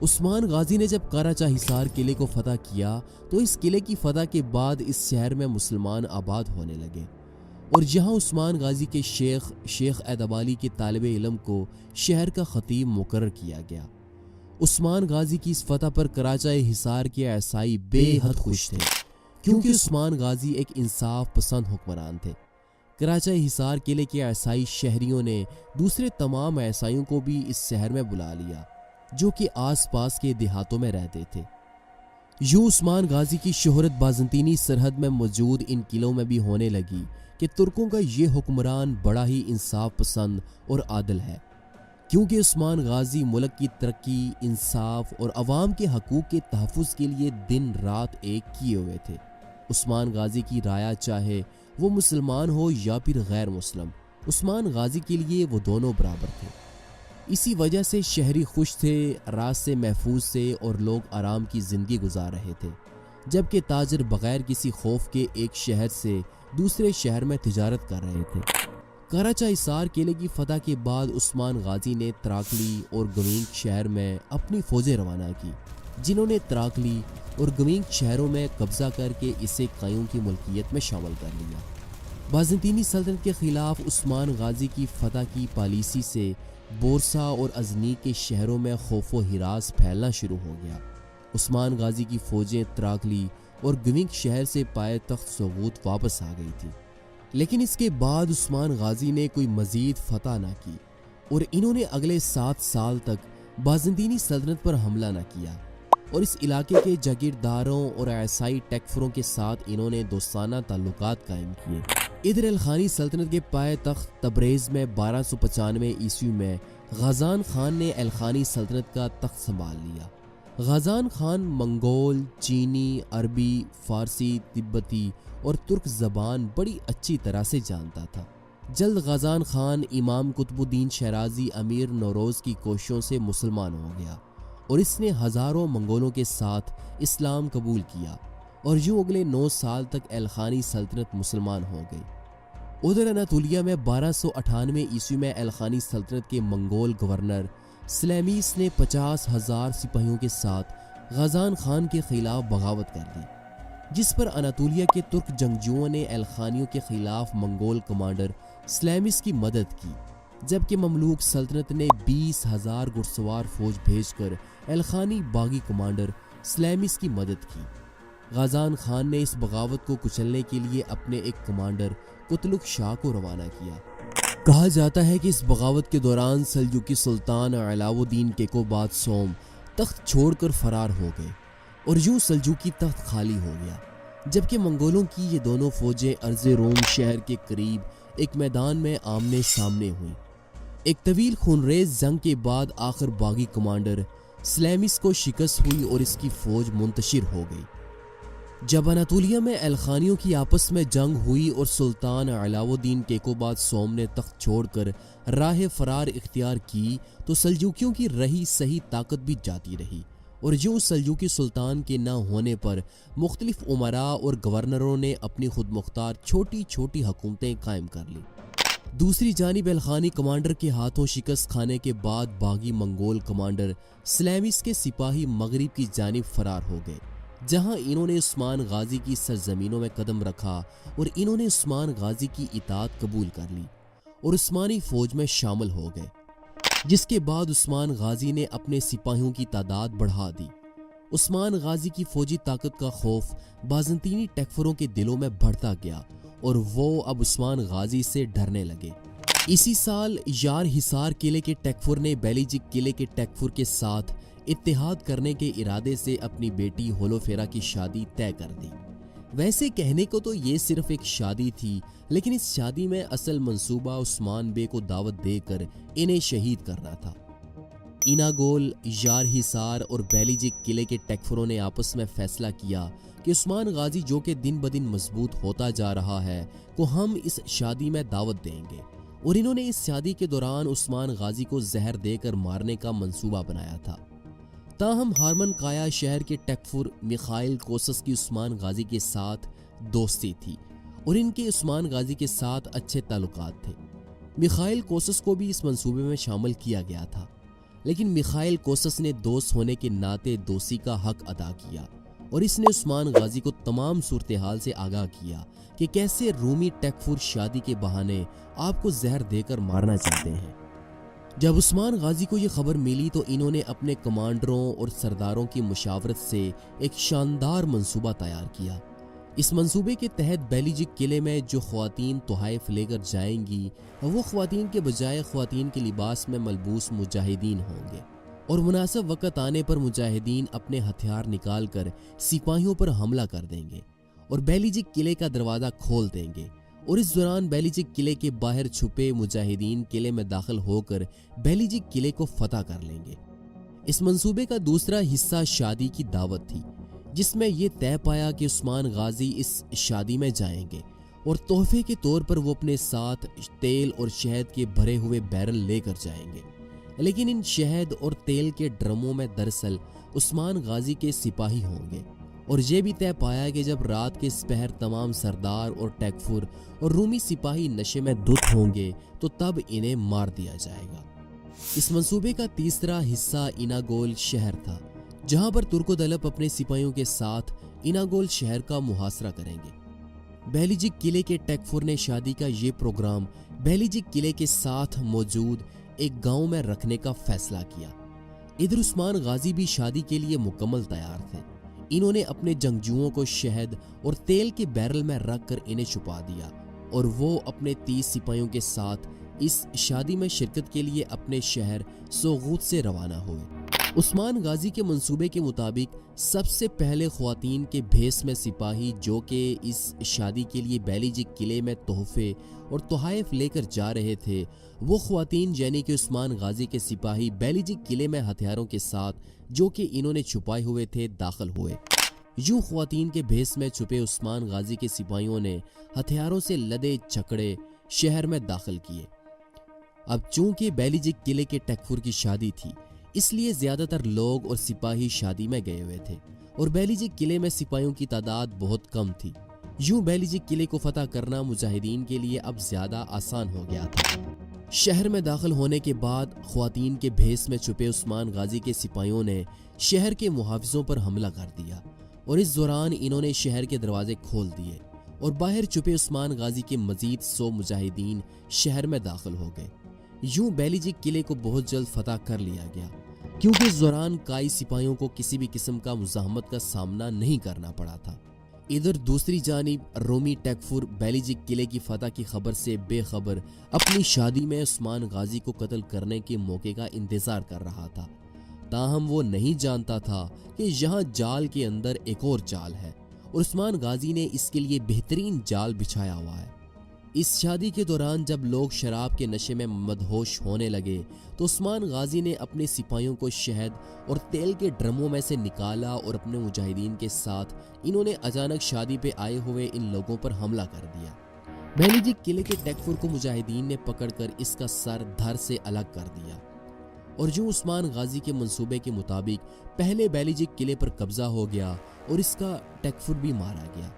عثمان غازی نے جب قراچہ حصار قلعے کو فتح کیا تو اس قلعے کی فتح کے بعد اس شہر میں مسلمان آباد ہونے لگے، اور جہاں عثمان غازی کے شیخ ایدابالی کے طالب علم کو شہر کا خطیب مقرر کیا گیا۔ عثمان غازی کی اس فتح پر قراچہ حصار کے عیسائی بے حد خوش تھے، کیونکہ عثمان غازی ایک انصاف پسند حکمران تھے۔ قراچہ حصار قلعے کے عیسائی شہریوں نے دوسرے تمام عیسائیوں کو بھی اس شہر میں بلا لیا جو کہ آس پاس کے دیہاتوں میں رہتے تھے۔ یوں عثمان غازی کی شہرت بازنطینی سرحد میں موجود ان قلعوں میں بھی ہونے لگی کہ ترکوں کا یہ حکمران بڑا ہی انصاف پسند اور عادل ہے، کیونکہ عثمان غازی ملک کی ترقی، انصاف اور عوام کے حقوق کے تحفظ کے لیے دن رات ایک کیے ہوئے تھے۔ عثمان غازی کی رعایا چاہے وہ مسلمان ہو یا پھر غیر مسلم، عثمان غازی کے لیے وہ دونوں برابر تھے۔ اسی وجہ سے شہری خوش تھے، رات سے محفوظ تھے اور لوگ آرام کی زندگی گزار رہے تھے، جبکہ تاجر بغیر کسی خوف کے ایک شہر سے دوسرے شہر میں تجارت کر رہے تھے۔ قراچہ حصار قلعے کی فتح کے بعد عثمان غازی نے تراکلی اور گمینگ شہر میں اپنی فوجیں روانہ کی، جنہوں نے تراکلی اور گمینگ شہروں میں قبضہ کر کے اسے قیوں کی ملکیت میں شامل کر لیا۔ بازنطینی سلطنت کے خلاف عثمان غازی کی فتح کی پالیسی سے بورسا اور ازنی کے شہروں میں خوف و ہراس پھیلنا شروع ہو گیا۔ عثمان غازی کی فوجیں تراکلی اور گمینگ شہر سے پائے تخت سقوط واپس آ گئی تھی، لیکن اس کے بعد عثمان غازی نے کوئی مزید فتح نہ کی اور انہوں نے اگلے 7 سال تک بازنطینی سلطنت پر حملہ نہ کیا، اور اس علاقے کے جاگیرداروں اور عیسائی ٹیکفروں کے ساتھ انہوں نے دوستانہ تعلقات قائم کیے۔ ادھر الخانی سلطنت کے پائے تخت تبریز میں 1295 عیسوی میں غازان خان نے الخانی سلطنت کا تخت سنبھال لیا۔ غازان خان منگول، چینی، عربی، فارسی، تبتی اور ترک زبان بڑی اچھی طرح سے جانتا تھا۔ جلد غازان خان امام قطب الدین شیرازی امیر نوروز کی کوششوں سے مسلمان ہو گیا، اور اس نے ہزاروں منگولوں کے ساتھ اسلام قبول کیا، اور یوں اگلے 9 سال تک الخانی سلطنت مسلمان ہو گئی۔ ادھر اناطولیہ میں 1298 عیسوی میں الخانی سلطنت کے منگول گورنر سلیمیس نے 50,000 سپاہیوں کے ساتھ غازان خان کے خلاف بغاوت کر دی، جس پر اناطولیہ کے ترک جنگجوؤں نے الخانیوں کے خلاف منگول کمانڈر سلیمیس کی مدد کی، جبکہ مملوک سلطنت نے 20,000 گھڑسوار فوج بھیج کر الخانی باغی کمانڈر سلیمیس کی مدد کی۔ غازان خان نے اس بغاوت کو کچلنے کے لیے اپنے ایک کمانڈر قتلک شاہ کو روانہ کیا۔ کہا جاتا ہے کہ اس بغاوت کے دوران سلجوقی سلطان علاؤ الدین کیکوباد-سوم تخت چھوڑ کر فرار ہو گئے، اور یوں سلجوقی تخت خالی ہو گیا، جبکہ منگولوں کی یہ دونوں فوجیں ارض روم شہر کے قریب ایک میدان میں آمنے سامنے ہوئیں۔ ایک طویل خونریز جنگ کے بعد آخر باغی کمانڈر سلیمیس کو شکست ہوئی اور اس کی فوج منتشر ہو گئی۔ جب اناطولیہ میں الخانیوں کی آپس میں جنگ ہوئی اور سلطان علاؤ الدین کیکوباد-سوم نے تخت چھوڑ کر راہ فرار اختیار کی تو سلجوقیوں کی رہی صحیح طاقت بھی جاتی رہی، اور یوں سلجوقی سلطان کے نہ ہونے پر مختلف امراء اور گورنروں نے اپنی خود مختار چھوٹی چھوٹی حکومتیں قائم کر لیں۔ دوسری جانب الخانی کمانڈر کے ہاتھوں شکست کھانے کے بعد باغی منگول کمانڈر سلیمیس کے سپاہی مغرب کی جانب فرار ہو گئے، جہاں انہوں نے عثمان غازی کی سرزمینوں میں قدم رکھا، اور انہوں نے عثمان غازی کی اطاعت قبول کر لی اور عثمانی فوج میں شامل ہو گئے، جس کے بعد عثمان غازی نے اپنے سپاہیوں کی تعداد بڑھا دی۔ عثمان غازی کی فوجی طاقت کا خوف بازنطینی ٹیکفروں کے دلوں میں بڑھتا گیا، اور وہ اب عثمان غازی سے ڈرنے لگے۔ اسی سال یار حصار قلعے کے ٹیکفر نے بیلیجک قلعے کے ٹیکفر کے ساتھ اتحاد کرنے کے ارادے سے اپنی بیٹی ہولوفیرا کی شادی طے کر دی۔ ویسے کہنے کو تو یہ صرف ایک شادی تھی، لیکن اس شادی میں اصل منصوبہ عثمان بے کو دعوت دے کر انہیں شہید کرنا تھا۔ ایناگول، یار حصار اور بیلیجک قلعے کے ٹیکفروں نے آپس میں فیصلہ کیا کہ عثمان غازی جو کہ دن بدن مضبوط ہوتا جا رہا ہے کو ہم اس شادی میں دعوت دیں گے، اور انہوں نے اس شادی کے دوران عثمان غازی کو زہر دے کر مارنے کا منصوبہ بنایا تھا۔ تاہم ہارمن کایا شہر کے ٹیکفر میخائیل کوسس کی عثمان غازی کے ساتھ دوستی تھی، اور ان کے عثمان غازی کے ساتھ اچھے تعلقات تھے۔ میخائیل کوسس کو بھی اس منصوبے میں شامل کیا گیا تھا، لیکن میخائیل کوسس نے دوست ہونے کے ناطے دوستی کا حق ادا کیا اور اس نے عثمان غازی کو تمام صورتحال سے آگاہ کیا کہ کیسے رومی ٹیکفور شادی کے بہانے آپ کو زہر دے کر مارنا چاہتے ہیں۔ جب عثمان غازی کو یہ خبر ملی تو انہوں نے اپنے کمانڈروں اور سرداروں کی مشاورت سے ایک شاندار منصوبہ تیار کیا۔ اس منصوبے کے تحت بیلیجک قلعے میں جو خواتین تحائف لے کر جائیں گی وہ خواتین کے بجائے خواتین کے لباس میں ملبوس مجاہدین ہوں گے، اور مناسب وقت آنے پر مجاہدین اپنے ہتھیار نکال کر سپاہیوں پر حملہ کر دیں گے اور بیلیجک قلعے کا دروازہ کھول دیں گے، اور اس دوران بیلیجک قلعے کے باہر چھپے مجاہدین قلعے میں داخل ہو کر بیلیجک قلعے کو فتح کر لیں گے۔ اس منصوبے کا دوسرا حصہ شادی کی دعوت تھی، جس میں یہ طے پایا کہ عثمان غازی اس شادی میں جائیں گے اور تحفے کے طور پر وہ اپنے ساتھ تیل اور شہد کے بھرے ہوئے بیرل لے کر جائیں گے، لیکن ان شہد اور تیل کے ڈرموں میں دراصل عثمان غازی کے سپاہی ہوں گے، اور یہ بھی طے پایا کہ جب رات کے پہر تمام سردار اور ٹیکفور اور رومی سپاہی نشے میں دھت ہوں گے تو تب انہیں مار دیا جائے گا۔ اس منصوبے کا تیسرا حصہ اناگول شہر تھا، جہاں پر ترک و دلب اپنے سپاہیوں کے ساتھ اناگول شہر کا محاصرہ کریں گے۔ بیلیجک قلعے کے ٹیکفور نے شادی کا یہ پروگرام بیلیجک قلعے کے ساتھ موجود ایک گاؤں میں رکھنے کا فیصلہ کیا۔ ادھر عثمان غازی بھی شادی کے لیے مکمل تیار تھے۔ انہوں نے اپنے جنگجوؤں کو شہد اور تیل کے بیرل میں رکھ کر انہیں چھپا دیا، اور وہ اپنے 30 سپاہیوں کے ساتھ اس شادی میں شرکت کے لیے اپنے شہر سوغوت سے روانہ ہوئے۔ عثمان غازی کے منصوبے کے مطابق سب سے پہلے خواتین کے بھیس میں سپاہی جو کہ اس شادی کے لیے بیلیجک قلعے میں تحفے اور تحائف لے کر جا رہے تھے، وہ خواتین یعنی کہ عثمان غازی کے سپاہی بیلیجک قلعے میں ہتھیاروں کے ساتھ جو کہ انہوں نے چھپائے ہوئے تھے داخل ہوئے۔ یوں خواتین کے بھیس میں چھپے عثمان غازی کے سپاہیوں نے ہتھیاروں سے لدے چکڑے شہر میں داخل کیے۔ اب چونکہ بیلیجک قلعے کے ٹیکفور کی شادی تھی، اس لیے زیادہ تر لوگ اور سپاہی شادی میں گئے ہوئے تھے، اور بیلیجک قلعے میں سپاہیوں کی تعداد بہت کم تھی۔ یوں بیلیجک قلعے کو فتح کرنا مجاہدین کے لیے اب زیادہ آسان ہو گیا تھا۔ شہر میں داخل ہونے کے بعد خواتین کے بھیس میں چھپے عثمان غازی کے سپاہیوں نے شہر کے محافظوں پر حملہ کر دیا، اور اس دوران انہوں نے شہر کے دروازے کھول دیے اور باہر چھپے عثمان غازی کے مزید 100 مجاہدین شہر میں داخل ہو گئے۔ یوں بیلیجک قلعے کو بہت جلد فتح کر لیا گیا، کیونکہ اس دوران کائی سپاہیوں کو کسی بھی قسم کا مزاحمت کا سامنا نہیں کرنا پڑا تھا۔ ادھر دوسری جانب رومی ٹیکفور بیلیجک قلعے کی فتح کی خبر سے بے خبر اپنی شادی میں عثمان غازی کو قتل کرنے کے موقع کا انتظار کر رہا تھا، تاہم وہ نہیں جانتا تھا کہ یہاں جال کے اندر ایک اور جال ہے، اور عثمان غازی نے اس کے لیے بہترین جال بچھایا ہوا ہے۔ اس شادی کے دوران جب لوگ شراب کے نشے میں مدہوش ہونے لگے تو عثمان غازی نے اپنے سپاہیوں کو شہد اور تیل کے ڈرموں میں سے نکالا، اور اپنے مجاہدین کے ساتھ انہوں نے اچانک شادی پہ آئے ہوئے ان لوگوں پر حملہ کر دیا۔ بیلیجک قلعے کے ٹیکفور کو مجاہدین نے پکڑ کر اس کا سر دھر سے الگ کر دیا، اور جو عثمان غازی کے منصوبے کے مطابق پہلے بیلیجک قلعے پر قبضہ ہو گیا اور اس کا ٹیکفور بھی مارا گیا۔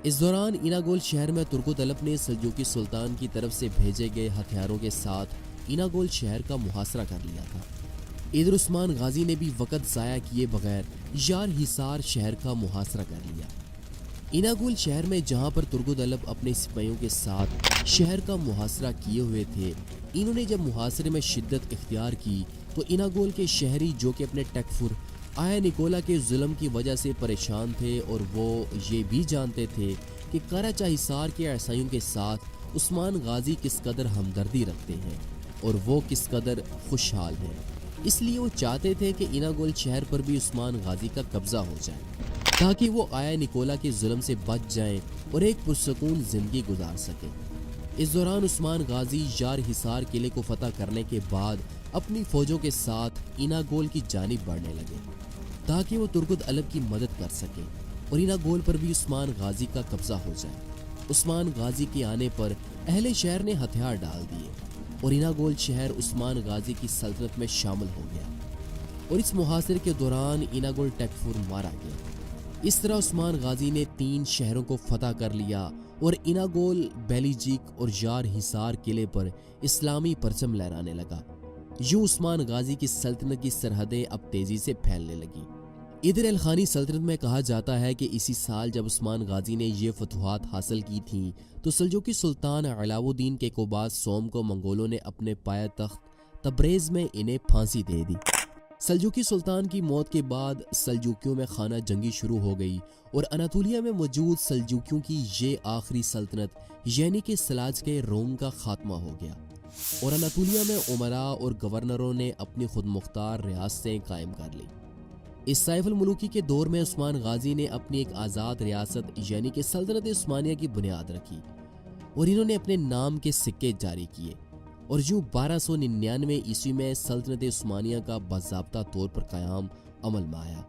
اس دوران اناگول شہر میں ترک و طلب نے سلجوقی سلطان کی طرف سے بھیجے گئے ہتھیاروں کے ساتھ اناگول شہر کا محاصرہ کر لیا تھا۔ ادھر عثمان غازی نے بھی وقت ضائع کیے بغیر یار حصار شہر کا محاصرہ کر لیا۔ اناگول شہر میں جہاں پر ترک و طلب اپنے سپاہیوں کے ساتھ شہر کا محاصرہ کیے ہوئے تھے، انہوں نے جب محاصرے میں شدت اختیار کی تو اناگول کے شہری جو کہ اپنے ٹیکفور آیا نکولا کے ظلم کی وجہ سے پریشان تھے، اور وہ یہ بھی جانتے تھے کہ قراچہ حصار کے عیسائیوں کے ساتھ عثمان غازی کس قدر ہمدردی رکھتے ہیں اور وہ کس قدر خوشحال ہیں، اس لیے وہ چاہتے تھے کہ اناگول شہر پر بھی عثمان غازی کا قبضہ ہو جائے تاکہ وہ آیا نکولا کے ظلم سے بچ جائیں اور ایک پرسکون زندگی گزار سکیں۔ اس دوران عثمان غازی یار حصار قلعے کو فتح کرنے کے بعد اپنی فوجوں کے ساتھ اناگول کی جانب بڑھنے لگے تاکہ وہ ترک و طلب کی مدد کر سکیں اور اناگول پر بھی عثمان غازی کا قبضہ ہو جائے۔ عثمان غازی کے آنے پر اہل شہر نے ہتھیار ڈال دیے اور اناگول شہر عثمان غازی کی سلطنت میں شامل ہو گیا، اور اس محاصرے کے دوران اناگول ٹیکفور مارا گیا۔ اس طرح عثمان غازی نے 3 شہروں کو فتح کر لیا اور اناگول، بیلیجک اور یار حصار قلعے پر اسلامی پرچم لہرانے لگا۔ یوں عثمان غازی کی سلطنت کی سرحدیں اب تیزی سے پھیلنے لگیں۔ ادھر الخانی سلطنت میں کہا جاتا ہے کہ اسی سال جب عثمان غازی نے یہ فتوحات حاصل کی تھیں تو سلجوقی سلطان علاؤ الدین کیقوباد سوم کو منگولوں نے اپنے پایہ تخت تبریز میں انہیں پھانسی دے دی۔ سلجوقی سلطان کی موت کے بعد سلجوکیوں میں خانہ جنگی شروع ہو گئی اور اناطولیہ میں موجود سلجوکیوں کی یہ آخری سلطنت یعنی کہ سلاجقہ روم کا خاتمہ ہو گیا اور اناطولیہ میں امراء اور گورنروں نے اپنی خود مختار ریاستیں قائم کر لیں۔ اس سیف الملوکی کے دور میں عثمان غازی نے اپنی ایک آزاد ریاست یعنی کہ سلطنت عثمانیہ کی بنیاد رکھی اور انہوں نے اپنے نام کے سکے جاری کیے اور یوں 1299 عیسوی میں سلطنت عثمانیہ کا باضابطہ طور پر قیام عمل میں آیا۔